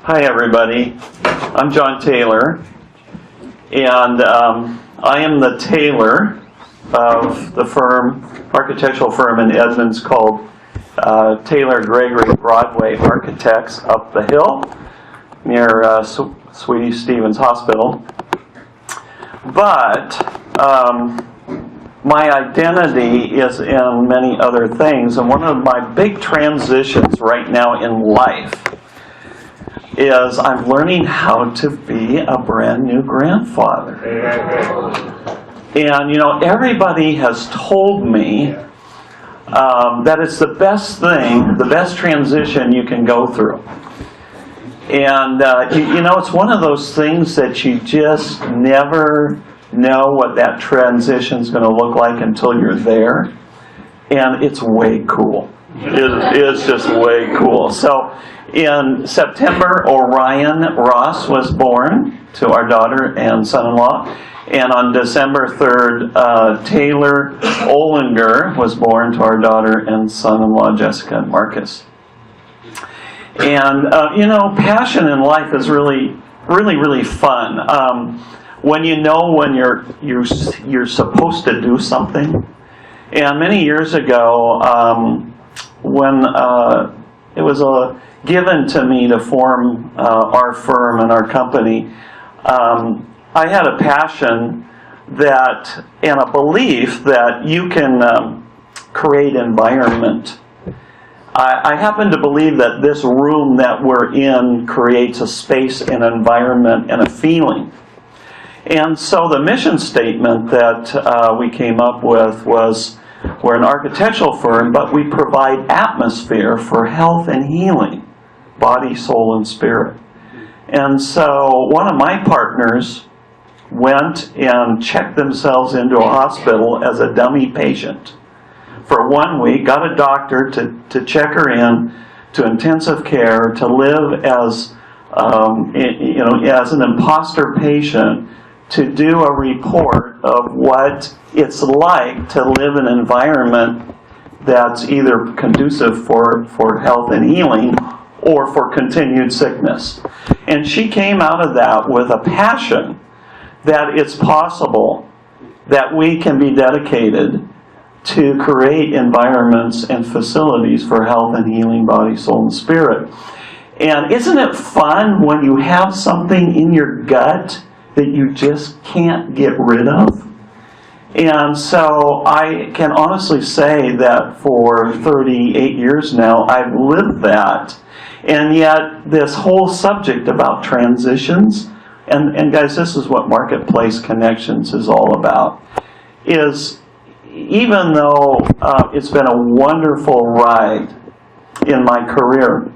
Hi, everybody. I'm John Taylor, and I am the tailor of the architectural firm in Edmonds called Taylor Gregory Broadway Architects up the hill near Sweetie Stevens Hospital. But my identity is in many other things, and one of my big transitions right now in life is I'm learning how to be a brand new grandfather. And everybody has told me that it's the best thing, the best transition you can go through. And it's one of those things that you just never know what that transition's going to look like until you're there. And it's way cool. It is just way cool. So in September, Orion Ross was born to our daughter and son-in-law. And on December 3rd, Taylor Olinger was born to our daughter and son-in-law, Jessica and Marcus. And, passion in life is really, really, really fun. When when you're supposed to do something. And many years ago, when it was given to me to form our firm and our company, I had a passion and a belief that you can create environment. I happen to believe that this room that we're in creates a space, an environment, and a feeling. And so the mission statement that we came up with was, we're an architectural firm, but we provide atmosphere for health and healing, body, soul, and spirit. And so one of my partners went and checked themselves into a hospital as a dummy patient for 1 week, got a doctor to check her in to intensive care, to live as an imposter patient, to do a report of what it's like to live in an environment that's either conducive for health and healing or for continued sickness. And she came out of that with a passion that it's possible that we can be dedicated to create environments and facilities for health and healing, body, soul, and spirit. And isn't it fun when you have something in your gut that you just can't get rid of? And so I can honestly say that for 38 years now, I've lived that. And yet this whole subject about transitions, and guys, this is what Marketplace Connections is all about, is even though it's been a wonderful ride in my career,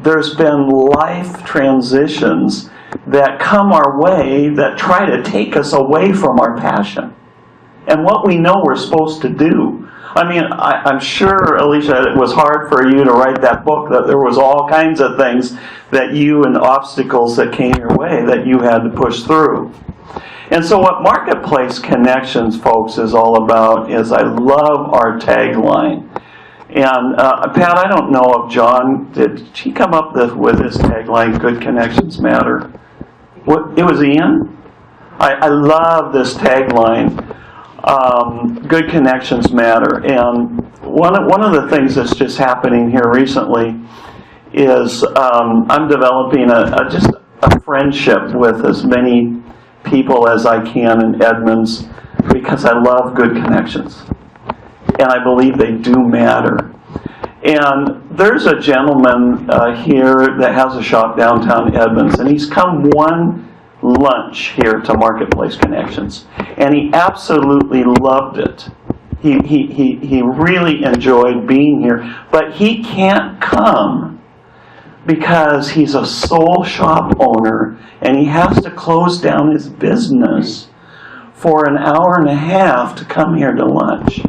there's been life transitions that come our way that try to take us away from our passion and what we know we're supposed to do. I mean, I'm sure, Alicia, it was hard for you to write that book, that there was all kinds of things that and obstacles that came your way that you had to push through. And so what Marketplace Connections, folks, is all about is, I love our tagline. And Pat, I don't know if John, did he come up with this tagline, Good Connections Matter? It was Ian? I love this tagline, Good Connections Matter. And one of the things that's just happening here recently is I'm developing just a friendship with as many people as I can in Edmonds, because I love good connections. And I believe they do matter. And there's a gentleman here that has a shop downtown Edmonds, and he's come one lunch here to Marketplace Connections, and he absolutely loved it. He really enjoyed being here, but he can't come because he's a sole shop owner, and he has to close down his business for an hour and a half to come here to lunch.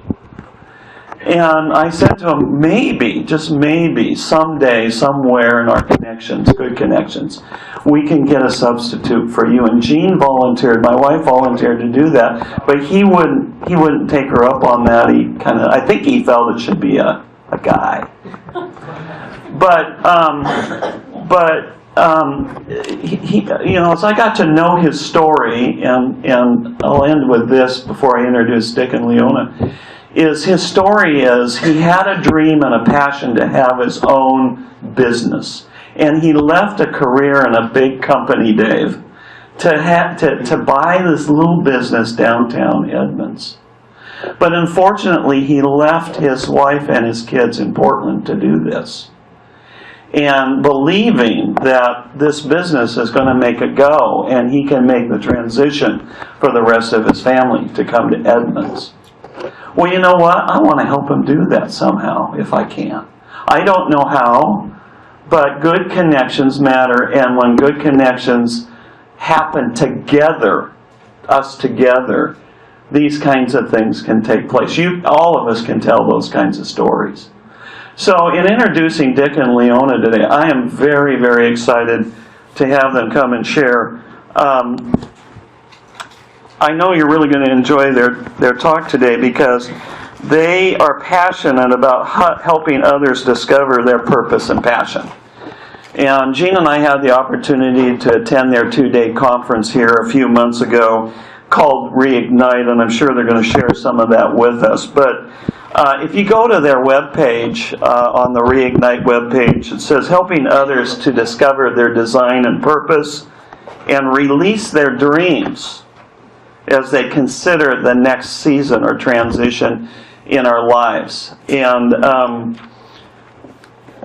And I said to him, maybe, just maybe, someday, somewhere in our connections, good connections, we can get a substitute for you. And Jean volunteered, my wife volunteered to do that, but he wouldn't take her up on that. I think he felt it should be a guy. But But as I got to know his story, and I'll end with this before I introduce Dick and Leona, his story is he had a dream and a passion to have his own business. And he left a career in a big company, Dave, to buy this little business downtown Edmonds. But unfortunately, he left his wife and his kids in Portland to do this. And believing that this business is going to make a go and he can make the transition for the rest of his family to come to Edmonds. Well, you know what? I want to help him do that somehow, if I can. I don't know how, but good connections matter, and when good connections happen together, us together, these kinds of things can take place. All of us can tell those kinds of stories. So in introducing Dick and Leona today, I am very, very excited to have them come and share. I know you're really going to enjoy their talk today because they are passionate about helping others discover their purpose and passion. And Gene and I had the opportunity to attend their 2-day conference here a few months ago called Reignite, and I'm sure they're going to share some of that with us. But if you go to their webpage, on the Reignite webpage, it says helping others to discover their design and purpose and release their dreams as they consider the next season or transition in our lives. And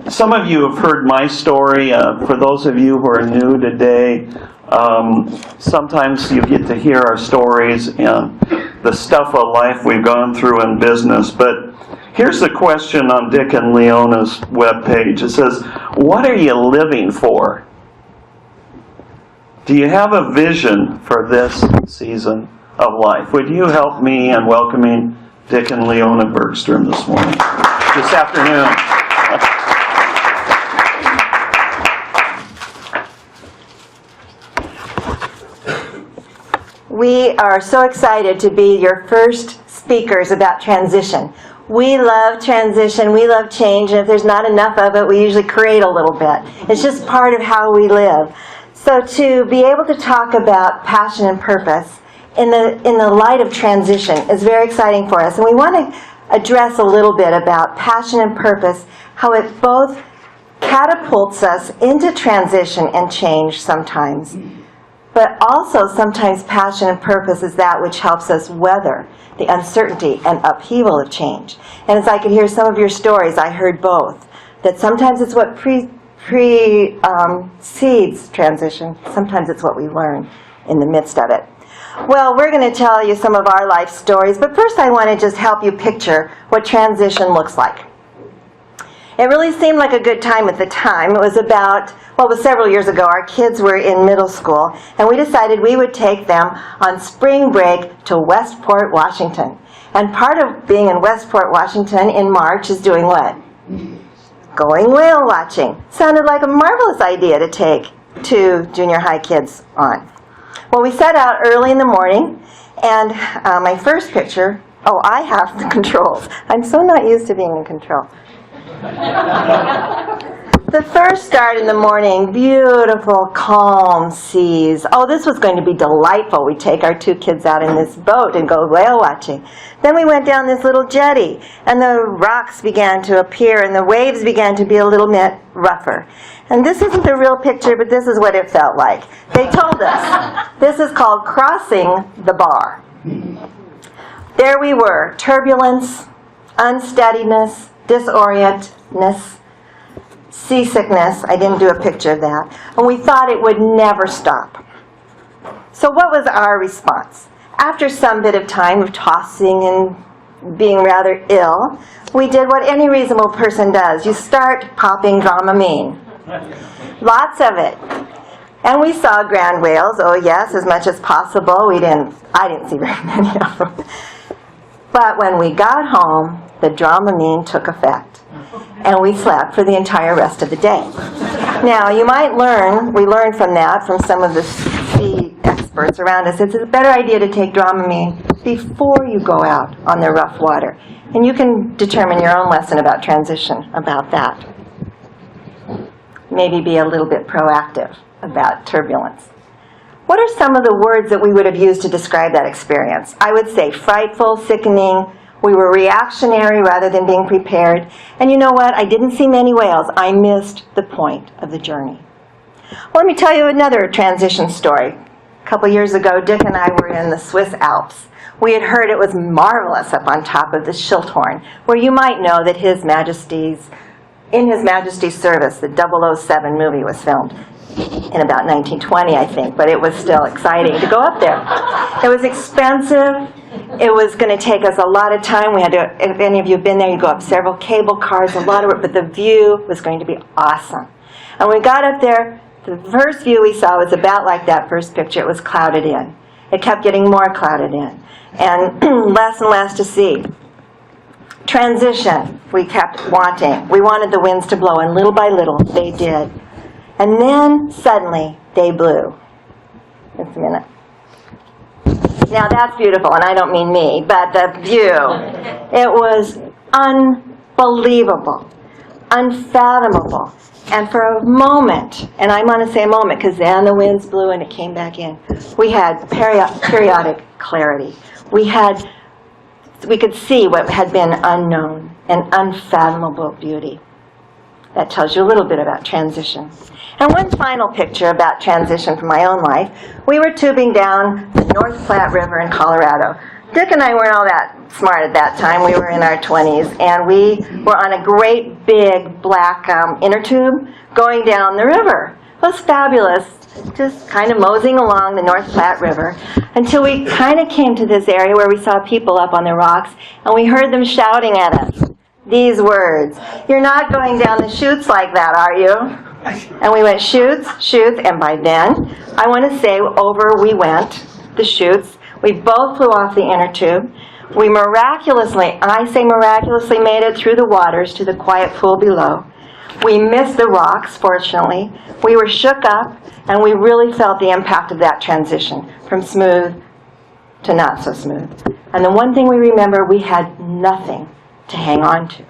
some of you have heard my story. For those of you who are new today, sometimes you get to hear our stories and the stuff of life we've gone through in business. But here's the question on Dick and Leona's webpage. It says, what are you living for? Do you have a vision for this season of life? Would you help me in welcoming Dick and Leona Bergstrom this afternoon? We are so excited to be your first speakers about transition. We love transition, we love change, and if there's not enough of it, we usually create a little bit. It's just part of how we live. So to be able to talk about passion and purpose in the light of transition is very exciting for us. And we want to address a little bit about passion and purpose, how it both catapults us into transition and change sometimes, but also sometimes passion and purpose is that which helps us weather the uncertainty and upheaval of change. And as I could hear some of your stories, I heard both. That sometimes it's what precedes transition, sometimes it's what we learn in the midst of it. Well, we're going to tell you some of our life stories, but first I want to just help you picture what transition looks like. It really seemed like a good time at the time. It was several years ago. Our kids were in middle school, and we decided we would take them on spring break to Westport, Washington. And part of being in Westport, Washington in March is doing what? Going whale watching. Sounded like a marvelous idea to take 2 junior high kids on. Well, we set out early in the morning, and my first picture, I have the controls. I'm so not used to being in control. The first start in the morning, beautiful, calm seas. This was going to be delightful. We'd take our 2 kids out in this boat and go whale watching. Then we went down this little jetty, and the rocks began to appear, and the waves began to be a little bit rougher. And this isn't the real picture, but this is what it felt like. They told us, this is called crossing the bar. There we were, turbulence, unsteadiness, disorientedness, seasickness. I didn't do a picture of that. And we thought it would never stop. So what was our response? After some bit of time of tossing and being rather ill, we did what any reasonable person does. You start popping Dramamine. Lots of it. And we saw grand whales, yes, as much as possible. I didn't see very many of them. But when we got home, the Dramamine took effect. And we slept for the entire rest of the day. Now, we learned from that, from some of the sea experts around us, it's a better idea to take Dramamine before you go out on the rough water. And you can determine your own lesson about transition about that. maybe be a little bit proactive about turbulence. What are some of the words that we would have used to describe that experience? I would say frightful, sickening. We were reactionary rather than being prepared. And you know what? I didn't see many whales. I missed the point of the journey. Well, let me tell you another transition story. A couple years ago, Dick and I were in the Swiss Alps. We had heard it was marvelous up on top of the Schilthorn, where you might know that in His Majesty's service, the 007 movie was filmed in about 1920, I think, but it was still exciting to go up there. It was expensive. It was going to take us a lot of time. We had to, if any of you have been there, you go up several cable cars, a lot of it, but the view was going to be awesome. And when we got up there, the first view we saw was about like that first picture. It was clouded in. It kept getting more clouded in, and less to see. Transition, we kept wanting. We wanted the winds to blow, and little by little, they did. And then, suddenly, they blew. Just a minute. Now, that's beautiful, and I don't mean me, but the view. It was unbelievable, unfathomable. And for a moment, and I want to say a moment, because then the winds blew and it came back in, we had periodic clarity. We could see what had been unknown and unfathomable beauty. That tells you a little bit about transition. And one final picture about transition from my own life. We were tubing down the North Platte River in Colorado. Dick and I weren't all that smart at that time. We were in our 20s, and we were on a great big black inner tube going down the river. It was fabulous, just kind of moseying along the North Platte River until we kind of came to this area where we saw people up on the rocks, and we heard them shouting at us these words: "You're not going down the chutes like that, are you?" And we went, "Chutes, chutes," and by then, I want to say over we went, the chutes. We both flew off the inner tube. We miraculously, I say miraculously, made it through the waters to the quiet pool below. We missed the rocks, fortunately. We were shook up, and we really felt the impact of that transition from smooth to not so smooth. And the one thing we remember, we had nothing to hang on to.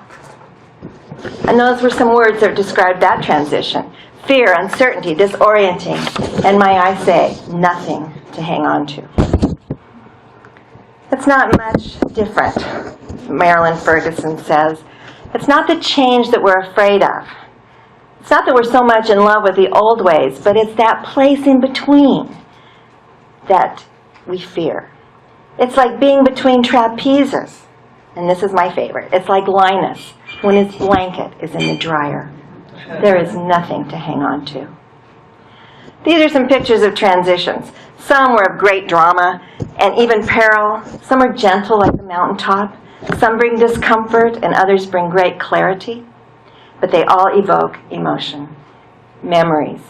And those were some words that described that transition: fear, uncertainty, disorienting, and may I say, nothing to hang on to. It's not much different, Marilyn Ferguson says. It's not the change that we're afraid of. It's not that we're so much in love with the old ways, but it's that place in between that we fear. It's like being between trapezes. And this is my favorite. It's like Linus when his blanket is in the dryer. There is nothing to hang on to. These are some pictures of transitions. Some were of great drama and even peril. Some are gentle like the mountaintop. Some bring discomfort and others bring great clarity. But they all evoke emotion, memories,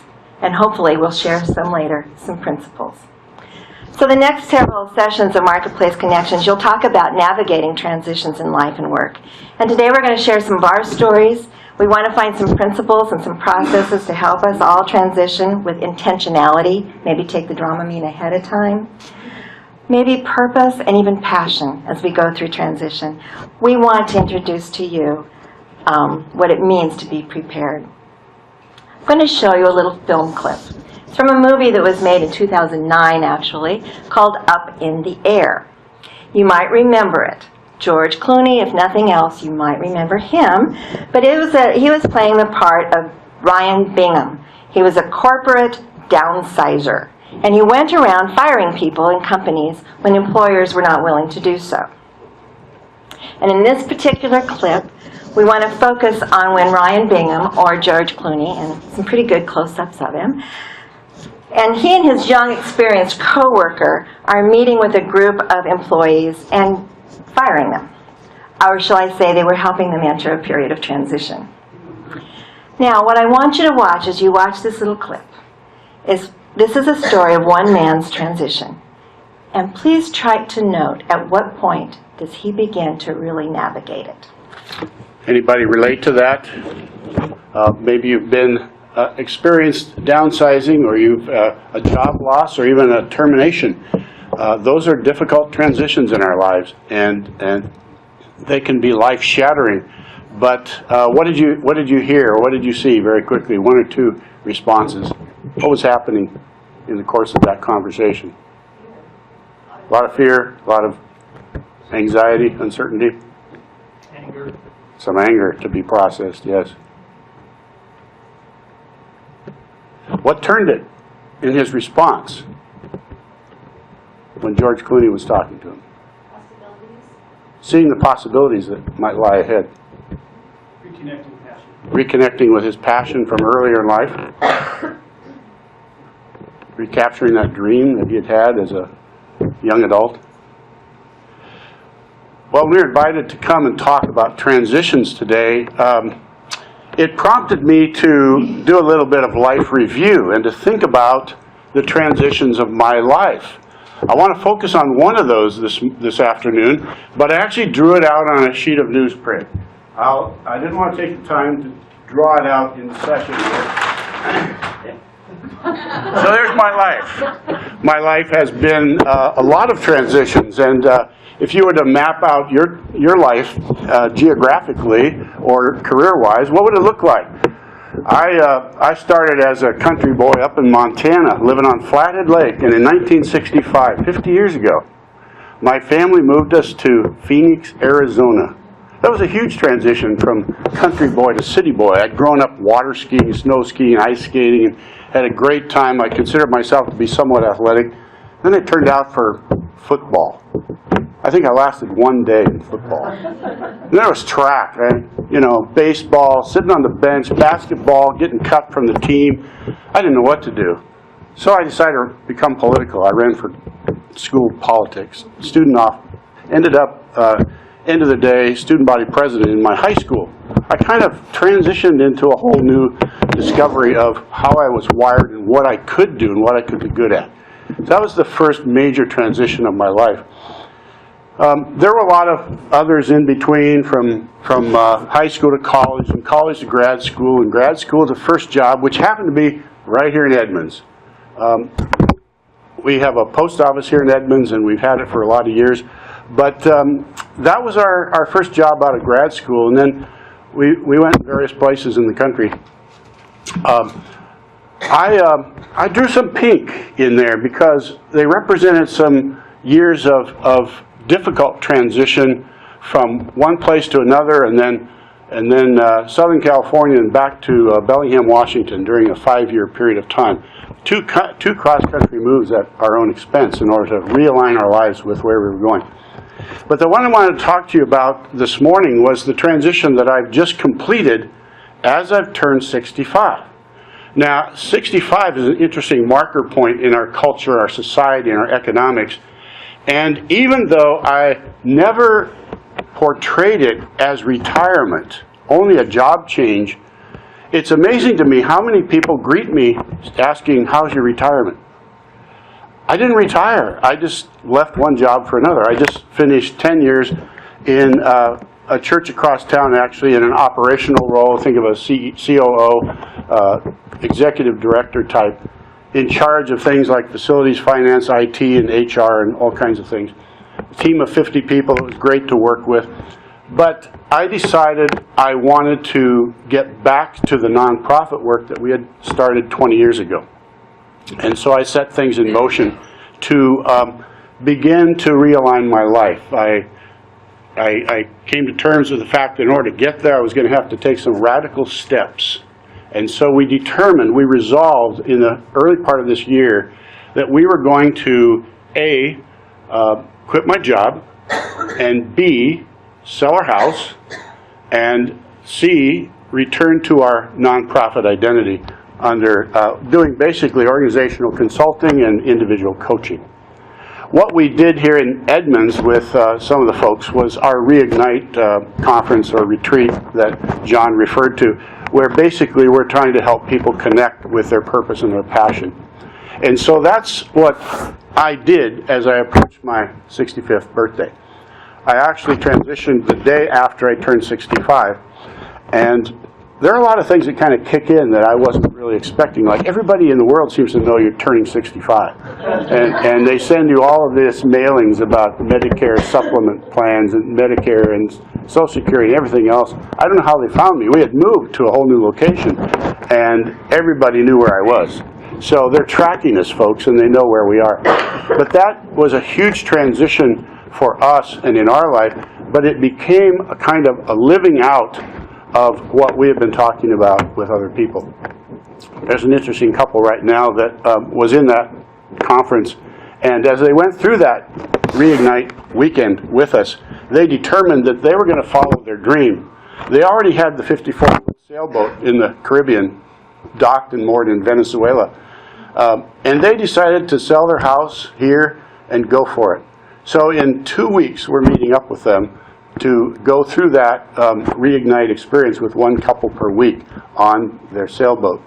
and hopefully we'll share some later, some principles. So the next several sessions of Marketplace Connections, you'll talk about navigating transitions in life and work. And today we're going to share some of our stories. We want to find some principles and some processes to help us all transition with intentionality. Maybe take the Dramamine ahead of time. Maybe purpose and even passion as we go through transition. We want to introduce to you what it means to be prepared. I'm going to show you a little film clip. It's from a movie that was made in 2009, actually, called Up in the Air. You might remember it. George Clooney, if nothing else, you might remember him. But he was playing the part of Ryan Bingham. He was a corporate downsizer. And he went around firing people in companies when employers were not willing to do so. And in this particular clip, we want to focus on when Ryan Bingham, or George Clooney, and some pretty good close-ups of him, and he and his young, experienced co-worker are meeting with a group of employees and firing them. Or shall I say, they were helping them enter a period of transition. Now, what I want you to watch as you watch this little clip is this is a story of one man's transition. And please try to note at what point does he begin to really navigate it. Anybody relate to that? Maybe you've been experienced downsizing, or you've a job loss, or even a termination. Those are difficult transitions in our lives, and they can be life-shattering. But what did you hear? What did you see very quickly? One or two responses. What was happening in the course of that conversation? A lot of fear, a lot of anxiety, uncertainty. Anger. Some anger to be processed, yes. What turned it in his response when George Clooney was talking to him? Possibilities. Seeing the possibilities that might lie ahead. Reconnecting passion. Reconnecting with his passion from earlier in life. Recapturing that dream that he had had as a young adult. Well, we were invited to come and talk about transitions today. It prompted me to do a little bit of life review and to think about the transitions of my life. I want to focus on one of those this afternoon, but I actually drew it out on a sheet of newsprint. I didn't want to take the time to draw it out in session here. So there's my life. My life has been a lot of transitions, and if you were to map out your life geographically or career-wise, what would it look like? I started as a country boy up in Montana, living on Flathead Lake, and in 1965, 50 years ago, my family moved us to Phoenix, Arizona. That was a huge transition from country boy to city boy. I'd grown up water skiing, snow skiing, ice skating, and had a great time. I considered myself to be somewhat athletic. Then it turned out for football. I think I lasted one day in football. And there was track, right? You know, baseball, sitting on the bench, basketball, getting cut from the team. I didn't know what to do. So I decided to become political. I ran for school politics, ended up, end of the day, student body president in my high school. I kind of transitioned into a whole new discovery of how I was wired and what I could do and what I could be good at. So that was the first major transition of my life. There were a lot of others in between, from high school to college, from college to grad school, and grad school to first job, which happened to be right here in Edmonds. We have a post office here in Edmonds, and we've had it for a lot of years. But that was our first job out of grad school, and then we went to various places in the country. I drew some pink in there because they represented some years of difficult transition from one place to another, and then Southern California and back to Bellingham, Washington during a 5-year period of time. Two cross-country moves at our own expense in order to realign our lives with where we were going. But the one I wanted to talk to you about this morning was the transition that I've just completed as I've turned 65. Now, 65 is an interesting marker point in our culture, our society, and our economics. And even though I never portrayed it as retirement, only a job change, it's amazing to me how many people greet me asking, "How's your retirement?" I didn't retire. I just left one job for another. I just finished 10 years in a church across town, actually, in an operational role. Think of a COO, executive director type, in charge of things like facilities, finance, IT, and HR, and all kinds of things. A team of 50 people. It was great to work with. But I decided I wanted to get back to the nonprofit work that we had started 20 years ago. And so I set things in motion to begin to realign my life. I came to terms with the fact that in order to get there, I was going to have to take some radical steps. And so we resolved in the early part of this year that we were going to, A, quit my job, and B, sell our house, and C, return to our nonprofit identity under doing basically organizational consulting and individual coaching. What we did here in Edmonds with some of the folks was our Reignite conference or retreat that John referred to, where basically we're trying to help people connect with their purpose and their passion. And so that's what I did as I approached my 65th birthday. I actually transitioned the day after I turned 65, and there are a lot of things that kind of kick in that I wasn't really expecting. Like, everybody in the world seems to know you're turning 65. And they send you all of these mailings about Medicare supplement plans and Medicare and Social Security, and everything else. I don't know how they found me. We had moved to a whole new location, and everybody knew where I was. So they're tracking us, folks, and they know where we are. But that was a huge transition for us and in our life, but it became a kind of a living out of what we have been talking about with other people. There's an interesting couple right now that was in that conference, and as they went through that Reignite weekend with us, they determined that they were going to follow their dream. They already had the 54-foot sailboat in the Caribbean, docked and moored in Venezuela, and they decided to sell their house here and go for it. So in 2 weeks, we're meeting up with them to go through that Reignite experience with one couple per week on their sailboat.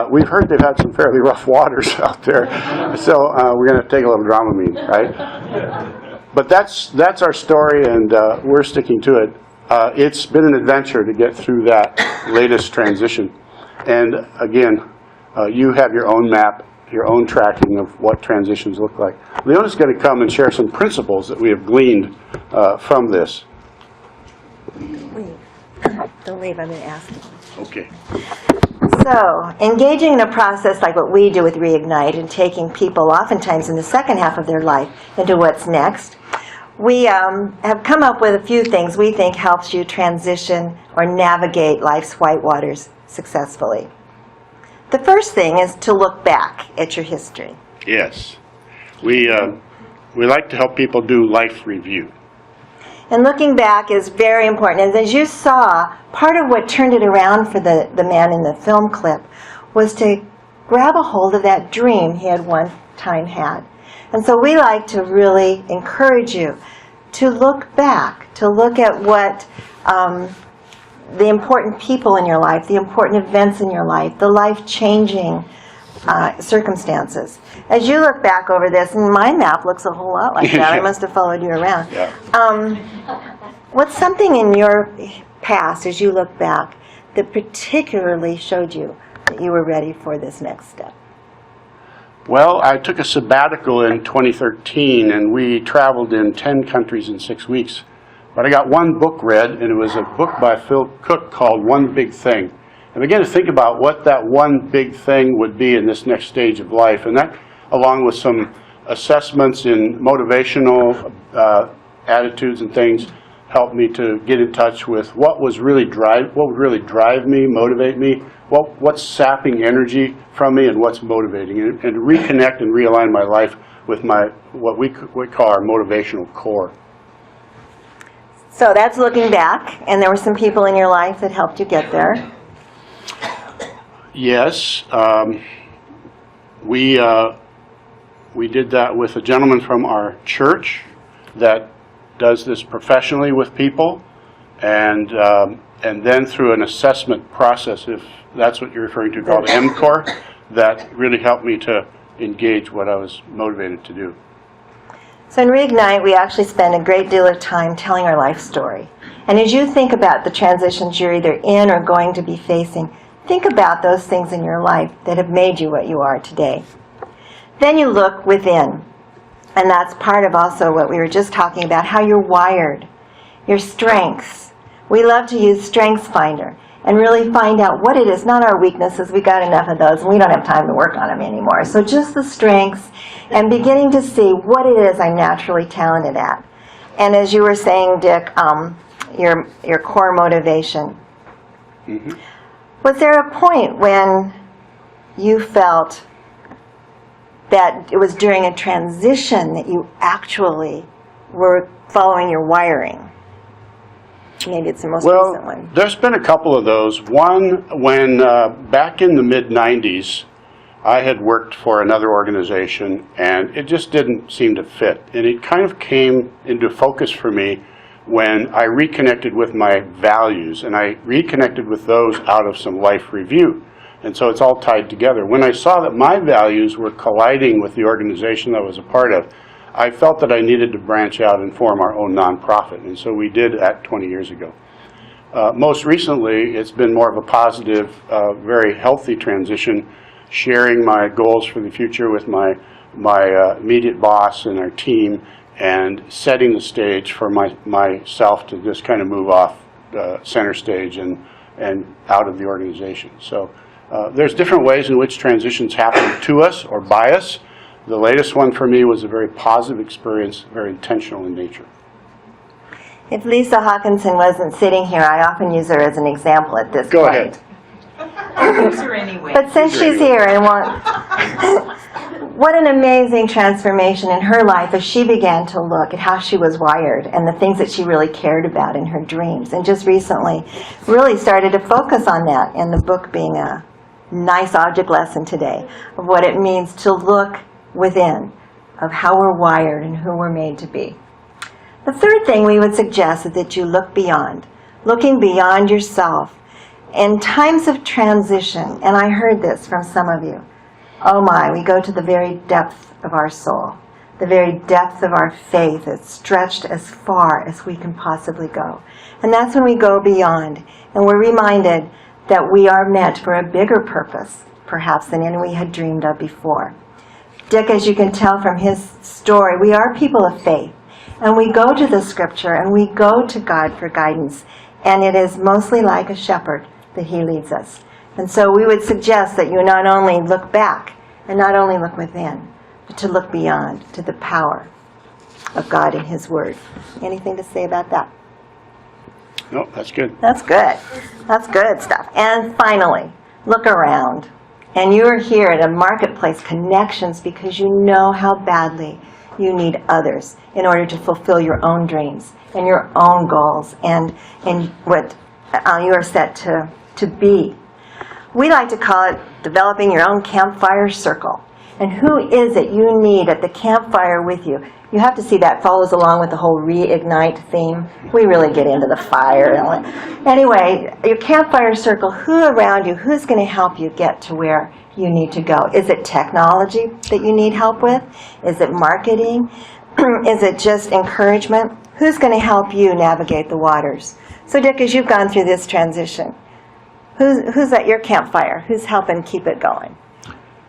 We've heard they've had some fairly rough waters out there, so we're going to take a little Dramamine, right? But that's our story, and we're sticking to it. It's been an adventure to get through that latest transition. And again, you have your own map, your own tracking of what transitions look like. Leona's going to come and share some principles that we have gleaned from this. Don't leave, I'm going to ask you. Okay. So, engaging in a process like what we do with Reignite and taking people oftentimes in the second half of their life into what's next, we have come up with a few things we think helps you transition or navigate life's whitewaters successfully. The first thing is to look back at your history. Yes. We like to help people do life review. And looking back is very important. And as you saw, part of what turned it around for the man in the film clip was to grab a hold of that dream he had one time had. And so we like to really encourage you to look back, to look at what the important people in your life, the important events in your life, the life-changing circumstances. As you look back over this, and my map looks a whole lot like that. I must have followed you around. Yeah. What's something in your past, as you look back, that particularly showed you that you were ready for this next step? Well, I took a sabbatical in 2013, and we traveled in 10 countries in 6 weeks. But I got one book read, and it was a book by Phil Cook called One Big Thing. And began to think about what that one big thing would be in this next stage of life. And that, along with some assessments in motivational attitudes and things, helped me to get in touch with what would really drive me, motivate me, what's sapping energy from me, and what's motivating, and reconnect and realign my life with what we call our motivational core. So that's looking back, and there were some people in your life that helped you get there. Yes, we did that with a gentleman from our church that does this professionally with people, and then through an assessment process, if that's what you're referring to, called Encore, that really helped me to engage what I was motivated to do. So in Reignite, we actually spend a great deal of time telling our life story. And as you think about the transitions you're either in or going to be facing, think about those things in your life that have made you what you are today. Then you look within. And that's part of also what we were just talking about, how you're wired, your strengths. We love to use Strengths Finder and really find out what it is, not our weaknesses. We got enough of those, and we don't have time to work on them anymore. So just the strengths and beginning to see what it is I'm naturally talented at. And as you were saying, Dick, your core motivation. Mm-hmm. Was there a point when you felt that it was during a transition that you actually were following your wiring? Maybe it's the most recent one. Well, there's been a couple of those. One, when back in the mid-'90s, I had worked for another organization, and it just didn't seem to fit. And it kind of came into focus for me when I reconnected with my values, and I reconnected with those out of some life review. And so it's all tied together. When I saw that my values were colliding with the organization that I was a part of, I felt that I needed to branch out and form our own nonprofit, and so we did that 20 years ago. Most recently, it's been more of a positive, very healthy transition, sharing my goals for the future with my immediate boss and our team, and setting the stage for myself to just kind of move off center stage and out of the organization. So there's different ways in which transitions happen to us or by us. The latest one for me was a very positive experience, very intentional in nature. If Lisa Hawkinson wasn't sitting here, I often use her as an example at this Go point. ahead. Use her anyway. But since she's here and what an amazing transformation in her life as she began to look at how she was wired and the things that she really cared about in her dreams. And just recently really started to focus on that, and the book being a nice object lesson today of what it means to look within, of how we're wired and who we're made to be. The third thing we would suggest is that you look beyond, looking beyond yourself. In times of transition, and I heard this from some of you, oh my, we go to the very depth of our soul, the very depth of our faith is stretched as far as we can possibly go. And that's when we go beyond, and we're reminded that we are meant for a bigger purpose, perhaps, than any we had dreamed of before. Dick, as you can tell from his story, we are people of faith, and we go to the scripture, and we go to God for guidance, and it is mostly like a shepherd that he leads us. And so we would suggest that you not only look back and not only look within, but to look beyond to the power of God in his word. Anything to say about that? No, that's good. That's good. That's good stuff. And finally, look around. And you are here at a marketplace connections because you know how badly you need others in order to fulfill your own dreams and your own goals and what you are set to be. We like to call it developing your own campfire circle. And who is it you need at the campfire with you? You have to see that follows along with the whole reignite theme. We really get into the fire. Anyway, your campfire circle, who around you, who's going to help you get to where you need to go? Is it technology that you need help with? Is it marketing? Is it just encouragement? Who's going to help you navigate the waters? So Dick, as you've gone through this transition, who's at your campfire? Who's helping keep it going?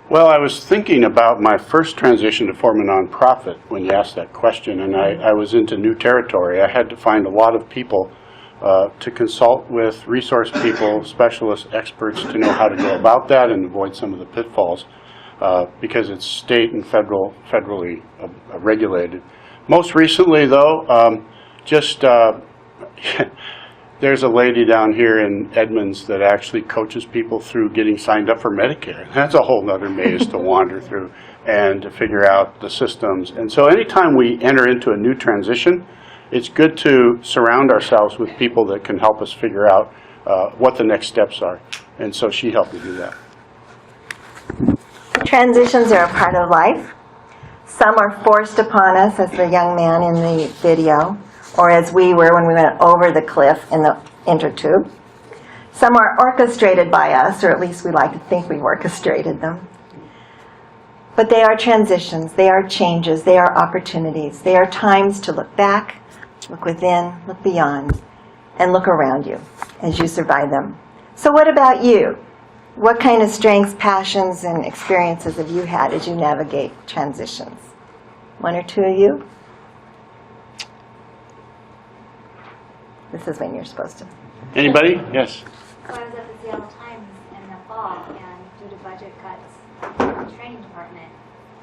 Well, I was thinking about my first transition to form a nonprofit when you asked that question, and I was into new territory. I had to find a lot of people to consult with, resource people, specialists, experts to know how to go about that and avoid some of the pitfalls because it's state and federally regulated. Most recently, though, there's a lady down here in Edmonds that actually coaches people through getting signed up for Medicare. That's a whole other maze to wander through and to figure out the systems. And so anytime we enter into a new transition, it's good to surround ourselves with people that can help us figure out what the next steps are. And so she helped me do that. Transitions are a part of life. Some are forced upon us, as the young man in the video, or as we were when we went over the cliff in the intertube. Some are orchestrated by us, or at least we like to think we've orchestrated them. But they are transitions, they are changes, they are opportunities. They are times to look back, look within, look beyond, and look around you as you survive them. So what about you? What kind of strengths, passions, and experiences have you had as you navigate transitions? One or two of you? This is when you're supposed to. Anybody? Yes. So I was at the Seattle Times in the fall, and due to budget cuts in the training department,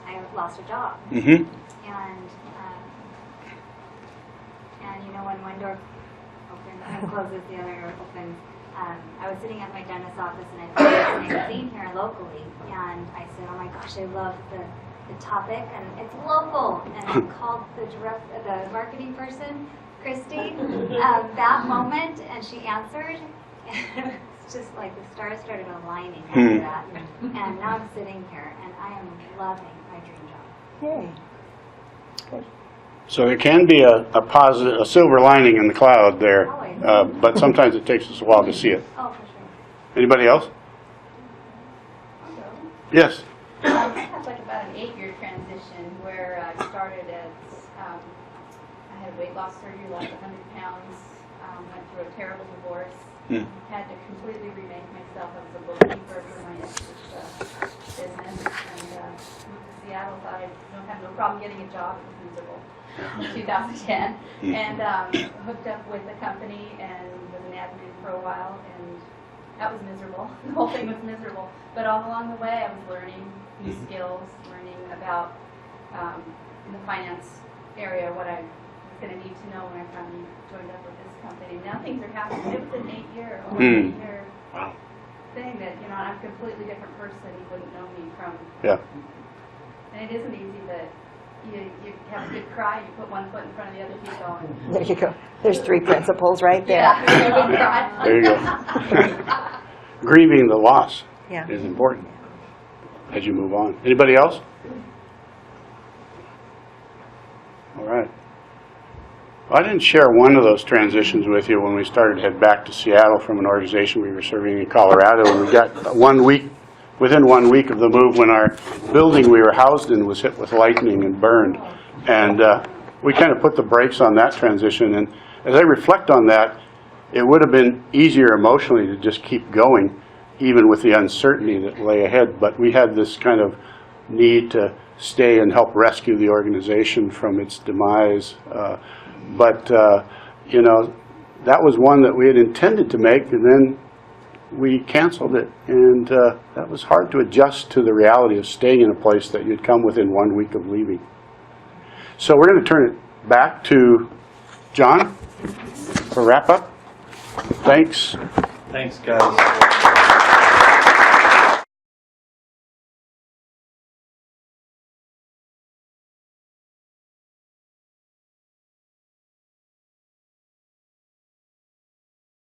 I lost a job. Mm-hmm. And you know, when one door opens and closes, the other door opens. I was sitting at my dentist's office, and I found this magazine here locally, and I said, "Oh my gosh, I love the topic, and it's local." And I called the marketing person, Christy, that moment, and she answered. It's just like the stars started aligning after that. And now I'm sitting here, and I am loving my dream job. Yay. So there can be a silver lining in the cloud there, Always. but sometimes it takes us a while to see it. Oh, for sure. Anybody else? Yes. It's like about an 8-year transition where I started as, I had weight loss surgery, lost 100 pounds, went through a terrible divorce, Had to completely remake myself as a bookkeeper for my ex's business. And moved to Seattle, thought I'd have no problem getting a job. It was miserable in 2010. And hooked up with a company and was an admin for a while. And that was miserable. The whole thing was miserable. But all along the way, I was learning new skills, learning about in the finance area what I was going to need to know when I finally joined up with this company. Now things are happening. It was an 8-year Wow. thing that, you know, I'm a completely different person. You wouldn't know me from. Yeah. And it isn't easy, but you have a good cry. You put one foot in front of the other feet going. There you go. There's 3 principles right there. Yeah, a good cry. There you go. Grieving the loss Yeah. is important as you move on. Anybody else? All right. Well, I didn't share one of those transitions with you when we started to head back to Seattle from an organization we were serving in Colorado. And we got 1 week, within 1 week of the move, when our building we were housed in was hit with lightning and burned. And we kind of put the brakes on that transition. And as I reflect on that, it would have been easier emotionally to just keep going, even with the uncertainty that lay ahead. But we had this kind of need to stay and help rescue the organization from its demise. You know, that was one that we had intended to make, and then we canceled it. And that was hard to adjust to the reality of staying in a place that you'd come within 1 week of leaving. So we're going to turn it back to John for wrap-up. Thanks. Thanks, guys.